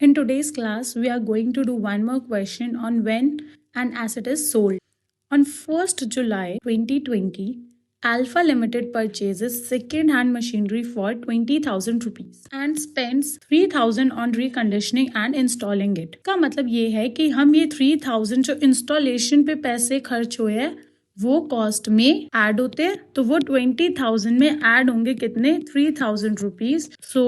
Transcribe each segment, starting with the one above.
In today's class, we are going to do one more question on when an asset is sold. On 1st July 2020, Alpha Limited purchases second-hand machinery for 20,000 rupees and spends 3,000 on reconditioning and installing it. का मतलब ये है कि हम ये 3,000 जो installation पे पैसे खर्च हुए हैं वो कॉस्ट में ऐड होते हैं, तो वो 20,000 में ऐड होंगे कितने 3,000 rupees. So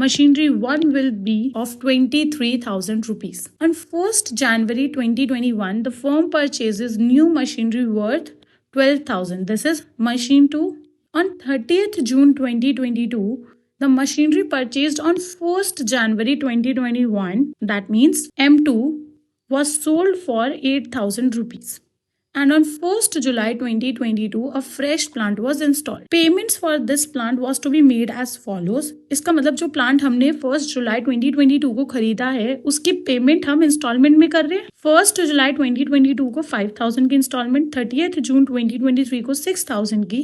machinery 1 will be of 23,000 rupees. On 1st January 2021, the firm purchases new machinery worth 12,000. This is machine 2. On 30th June 2022, the machinery purchased on 1st January 2021, that means M2, was sold for 8,000 rupees. And on 1st July 2022, a fresh plant was installed. Payments for this plant was to be made as follows. इसका मतलब जो plant हमने 1st जुलाई 2022 को खरीदा है उसकी payment हम instalment में कर रहे हैं. 1st जुलाई 2022 को 5,000 की इंस्टॉलमेंट, 30th जून 2023 को 6,000 की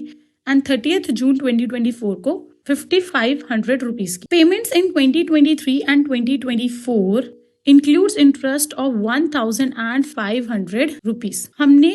एंड 30th जून 2024 को 5,500 रुपीज की. Payments in 2023 and 2024 includes interest of 1,500 rupees. हमने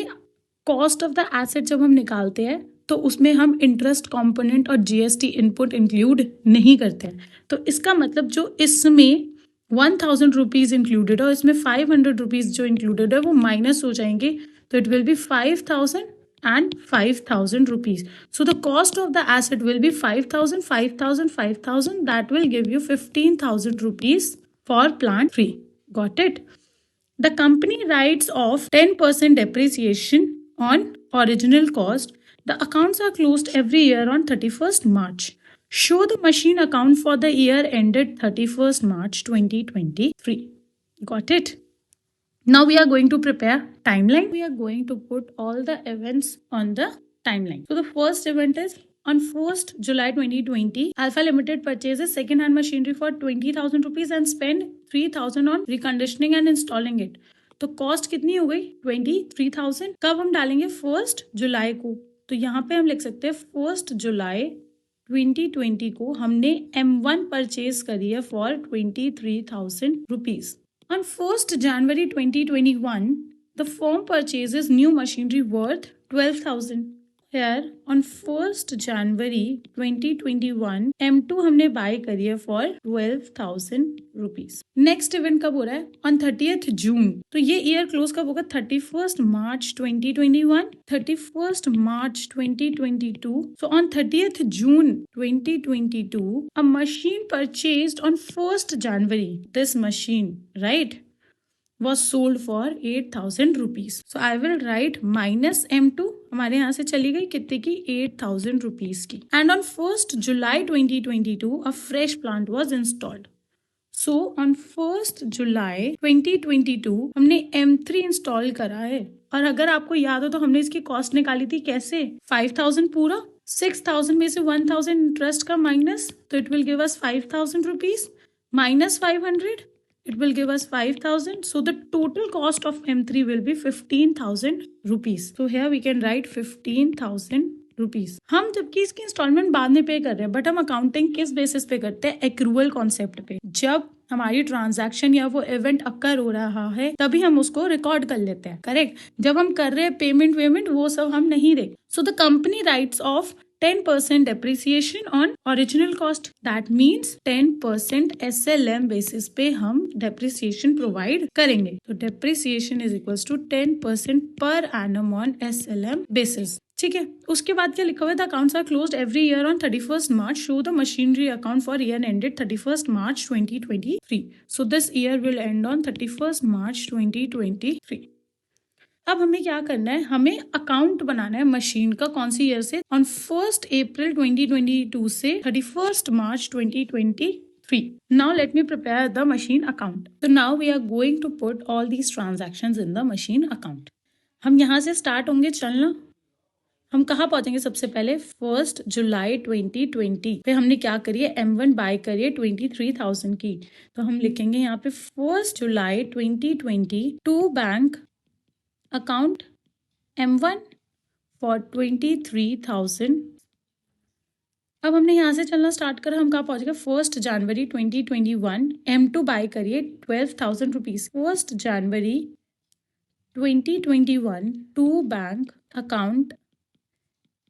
कॉस्ट ऑफ द एसेट जब हम निकालते हैं तो उसमें हम इंटरेस्ट कंपोनेंट और जीएसटी इनपुट इंक्लूड नहीं करते हैं. तो इसका मतलब जो इसमें 1,000 रुपीज इंक्लूडेड है और इसमें 500 रुपीज जो इंक्लूडेड है वो माइनस हो जाएंगे, तो it will B 5,000 and 5,000 rupees. So the cost of the asset will be 5,000, 5,000, 5,000. That will give you 15,000 rupees for plant 3. Got it? The company writes off 10% depreciation on original cost. The accounts are closed every year on 31st March. Show the machine account for the year ended 31st March 2023. Got it? Now we are going to prepare timeline. We are going to put all the events on the timeline. So the first event is on 1st July 2020, Alpha Limited purchases second-hand machinery for 20,000 rupees and spend 3,000 on reconditioning and installing it. तो cost कितनी हो गई 23,000. कब हम डालेंगे 1st जुलाई को, तो यहाँ पे हम लिख सकते हैं 1st जुलाई 2020 को हमने M1 परचेज करी है for 23,000 rupees. On 1st January 2021, the firm purchases new machinery worth 12,000. Here on 1st January 2021, M2 हमने बाय करी है फॉर 12,000 रुपीज. नेक्स्ट इवेंट कब हो रहा है ऑन 30th जून. तो ये ईयर क्लोज कब होगा 31st March 2021, 31st March 2022. So on 30th June 2022, a machine purchased on 1st January, this machine, right, was sold for 8,000 rupees. So I will write minus M2. हमारे यहाँ से चली गई कितने की 8,000 rupees की. And on 1st July 2022, a fresh plant was installed. So on 1st July 2022 हमने M3 install करा है. और अगर आपको याद हो तो हमने इसकी कॉस्ट निकाली थी कैसे, 5,000 पूरा, 6,000 में से 1,000 इंटरेस्ट का माइनस, तो it will give us 5,000 rupees minus 500. It will give us 5,000. So the total cost of M3 will be 15,000 rupees. So here we can write 15,000 rupees. हम जबकि इसकी इंस्टॉलमेंट बाद में पे कर रहे हैं, बट हम अकाउंटिंग किस बेसिस पे करते हैं, एक्रूअल कॉन्सेप्ट पे. जब हमारी ट्रांजैक्शन या वो इवेंट अक्कर हो रहा है तभी हम उसको रिकॉर्ड कर लेते हैं, करेक्ट. जब हम कर रहे हैं पेमेंट वो सब हम नहीं देख. So the company rights of 10% depreciation on original cost. That means 10% SLM basis पे हम depreciation provide करेंगे. तो depreciation is equals to 10% per annum on SLM basis. ठीक है. उसके बाद क्या लिखा हुआ है, the accounts are closed every year on 31st March. Show the machinery account for year ended 31st March 2023. So this year will end on 31st March 2023. अब हमें क्या करना है, हमें अकाउंट बनाना है मशीन का. कौन सी ईयर से, ऑन 1st April 2022 से 31st March 2023. Now let me prepare the machine account. So now we are going to put all these transactions in the machine account. हम यहाँ से स्टार्ट होंगे चलना. हम कहाँ पहुंचेंगे सबसे पहले 1st जुलाई 2020 पे हमने क्या करी है, M1 बाय करी है 23,000 की. तो हम लिखेंगे यहाँ पे 1st July 2020 to bank account M1 for 23,000 अब हमने यहाँ से चलना स्टार्ट करा, हम कहाँ पहुंच गए 1 जनवरी 2021। M2 बाय करिए 12,000 rupees. 1 January 2021 to bank account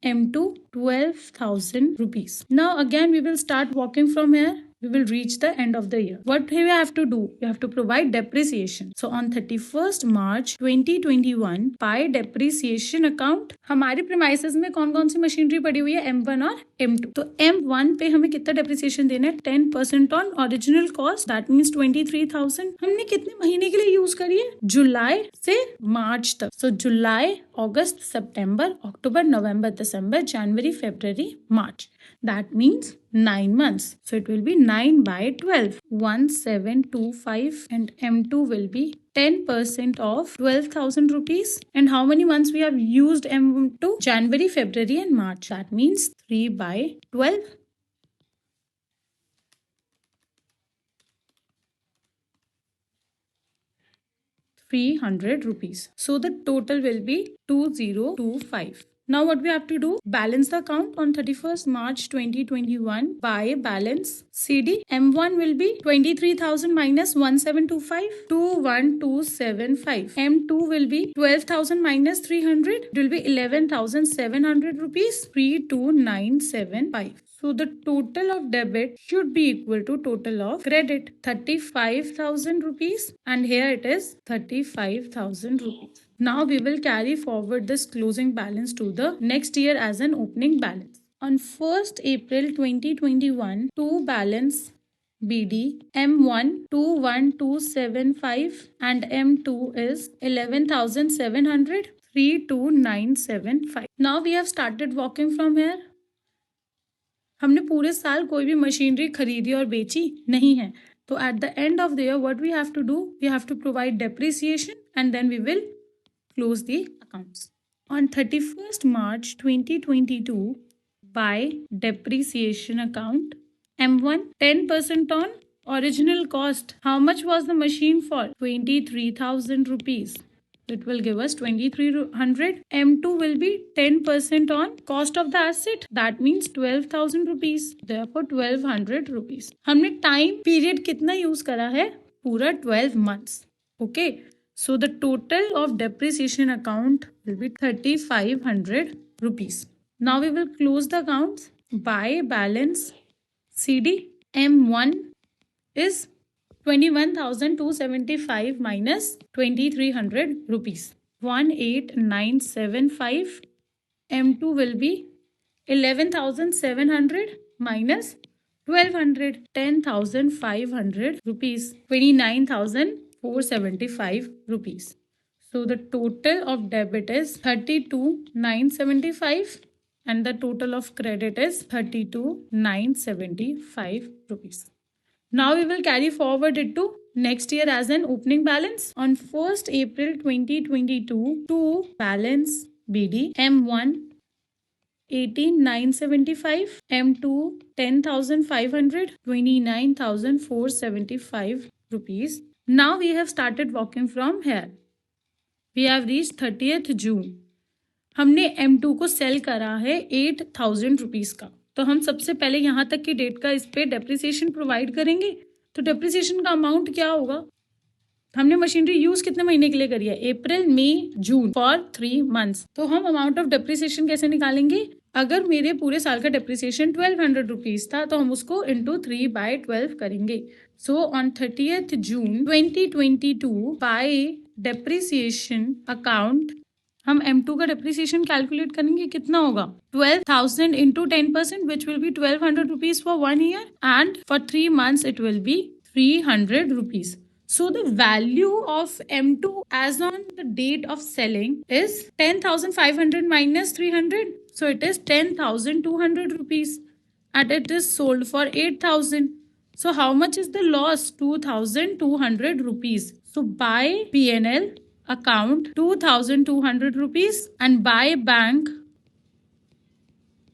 M2 12,000 rupees. Now again we will start walking from here. We will reach the end of the year. What we have to do? We have to provide depreciation. So on 31st March 2021 by depreciation account हमारे premises में कौन कौन सी machinery पड़ी हुई है M1 और M2। तो M1 पे हमें कितना depreciation देना है 10% on original cost, that means 23,000। हमने कितने महीने के लिए यूज करी है? जुलाई से मार्च तक। So July, August, September, October, November, December, January, February, March. That means 9 months. So it will be 9 by 12. 1725 and M2 will be 10% of 12,000 rupees. And how many months we have used M2? January, February and March. That means 3 by 12. 300 rupees. So the total will be 2025. Now what we have to do? Balance the account on 31st March 2021 by balance CD. M1 will be 23,000 minus 1725, 21275. M2 will be 12,000 minus 300. It will be 11,700 rupees. 32975. So the total of debit should be equal to total of credit 35,000 rupees, and here it is 35,000 rupees. Now we will carry forward this closing balance to the next year as an opening balance. On 1st April 2021, to balance BD M1 21275 and M2 is 11,700, 32975. Now we have started walking from here. हमने पूरे साल कोई भी machinery खरीदी और बेची नहीं है, तो at the end of the year what we have to do? We have to provide depreciation and then we will close the accounts. On 31st March 2022 by depreciation account M1 10% on original cost. How much was the machine for? 23,000 rupees. It will give us 2300. M2 will be 10% on cost of the asset. That means 12,000 rupees. Therefore 1,200 rupees. हमने time period कितना use करा है? पूरा 12 months. Okay. So the total of depreciation account will be 3,500 rupees. Now we will close the accounts by balance CD. M1 is 21,275 minus 2,300 rupees. 18,975. M2 will be 11,700 minus 1,200. 10,500 rupees. 29,475 rupees. So the total of debit is 32,975 and the total of credit is 32,975 rupees. Now we will carry forward it to next year as an opening balance. On 1st April 2022 to balance BD M1 18,975, M2 10,500, 29,475 rupees. Now we have started walking from here. We have reached 30th June. हमने M2 को cell करा है 8,000 rupees का, तो हम सबसे पहले यहाँ तक की डेट का इस पे डेप्रिसिएशन प्रोवाइड करेंगे। तो डेप्रिसिएशन का अमाउंट क्या होगा? हमने मशीनरी यूज कितने महीने के लिए करी है? अप्रैल, मई, जून, फॉर 3 months। तो हम अमाउंट ऑफ डेप्रिसिएशन कैसे निकालेंगे? अगर मेरे पूरे साल का डेप्रिसिएशन 1,200 रुपीज था तो हम उसको इंटू 3/12 करेंगे। So on 30th June 2022 by depreciation account हम M2 का डेप्रिसिएशन कैलकुलेट करेंगे, कितना होगा? 12,000 into 10%, which will be 1,200 rupees for 1 year, and for 3 months it will be 300 rupees. So the value of M2 as on the date of selling is 10,500 minus 300. So it is 10,200 rupees and it is sold for 8,000. So how much is the loss? 2,200 rupees. So by P&L account 2,200 rupees and by bank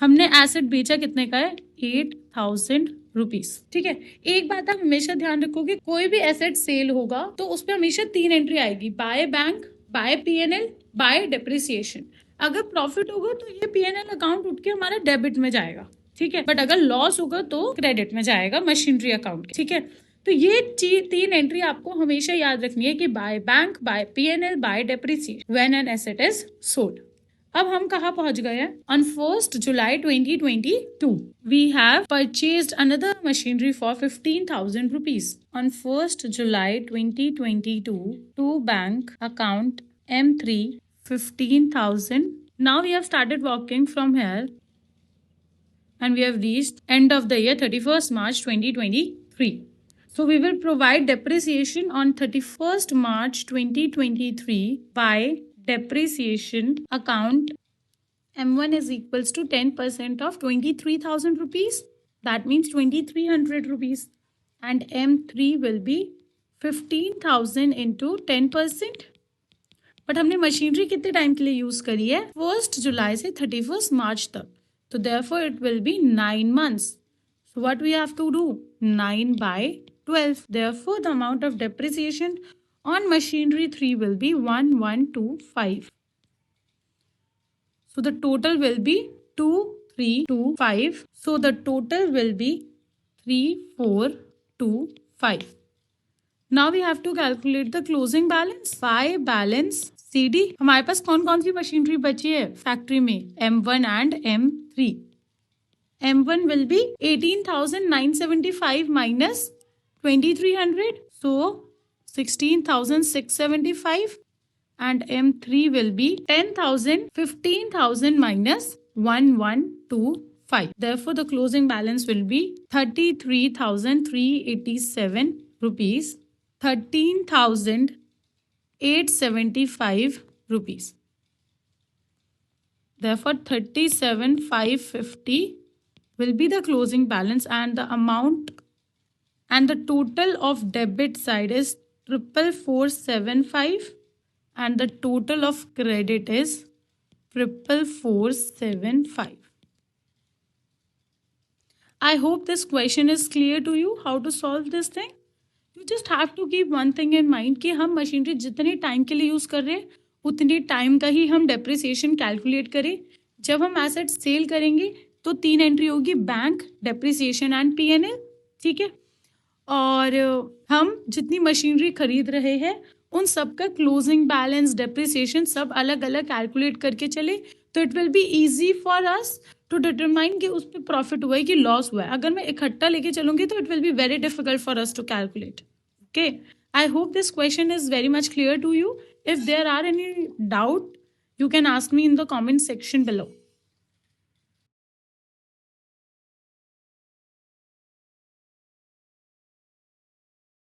हमने asset बेचा कितने का है? 8,000 rupees. ठीक है, एक बात आप हमेशा ध्यान रखोगे, कोई भी एसेट सेल होगा तो उस पर हमेशा 3 एंट्री आएगी, by bank, by P&L, by depreciation. अगर प्रॉफिट होगा तो ये P&L अकाउंट उठ के हमारा डेबिट में जाएगा। ठीक है, बट अगर लॉस होगा तो क्रेडिट में जाएगा मशीनरी अकाउंट, ठीक है। तो ये 3 एंट्री आपको हमेशा याद रखनी है कि by bank, by P&L, by depreciation when an asset is sold. अब हम कहाँ पहुंच गए हैं? On 1st July 2022 we have purchased another machinery for 15,000 rupees on 1st July 2022 to bank account M3 15,000. Now we have started working from here and we have reached end of the year 31st March 2023. So we will provide depreciation on 31st March 2023 by depreciation account M1 is equals to 10% of 23,000 rupees. That means 2,300 rupees. And M3 will be 15,000 into 10%. But हमने machinery कितने time के लिए use करी है? 1st जुलाई से 31st मार्च तक. तो therefore it will be 9 months. So what we have to do? 9 by 12. Therefore the amount of depreciation on machinery 3 will be 1125. So the total will be 2325. So the total will be 3425. Now we have to calculate the closing balance. By balance CD. हमारे पास कौन कौन सी machinery बची है factory में? M1 and M3. M1 will be 18,975 minus 2,300. So 16,675. And M3 will be 10,000, 15,000 minus 1,125. Therefore, the closing balance will be 33,387 rupees, 13,875 rupees. Therefore, 37,550 will be the closing balance, and the amount and the total of debit side is 44,475. And the total of credit is 44,475. I hope this question is clear to you how to solve this thing. You just have to keep one thing in mind कि हम machinery जितने time के लिए use कर रहे हैं उतने time का ही हम डेप्रिसिएशन कैलकुलेट करें. जब हम एसेट सेल करेंगे तो 3 एंट्री होगी, बैंक, डेप्रिसिएशन एंड P&L, ठीक है. और हम जितनी मशीनरी खरीद रहे हैं उन सब का क्लोजिंग बैलेंस, डेप्रिसिएशन सब अलग अलग कैलकुलेट करके चले तो it will be easy for us to determine कि उस पर प्रॉफिट हुआ है कि लॉस हुआ है. अगर मैं इकट्ठा लेके चलूंगी तो it will be very difficult for us to calculate. Okay, I hope this question is very much clear to you. If there are any doubt you can ask me in the comment section below.